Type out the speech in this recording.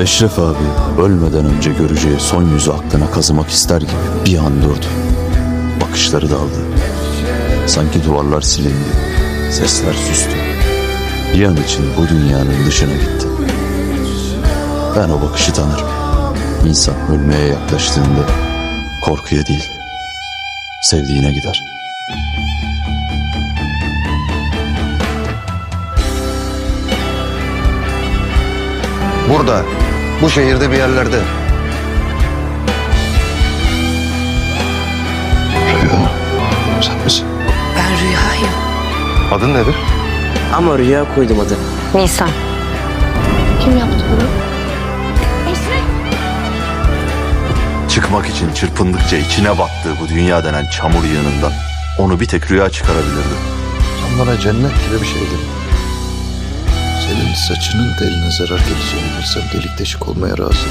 Eşref abi ölmeden önce göreceği son yüzü aklına kazımak ister gibi bir an durdu. Bakışları daldı. Sanki duvarlar silindi. Sesler sustu. Bir an için bu dünyanın dışına gitti. Ben o bakışı tanırım. İnsan ölmeye yaklaştığında korkuya değil, sevdiğine gider. Burada, bu şehirde bir yerlerde. Rüya, sen misin? Ben Rüya'yım. Adın nedir? Ama Rüya koydum adını. Nisan. Kim yaptı bunu? Çıkmak için çırpındıkça içine battığı bu dünya denen çamur yığınından onu bir tek rüya çıkarabilirdi. Sen bana cennet gibi bir şey dedin. Senin saçının da eline zarar geleceğini bilsem delik deşik olmaya razı.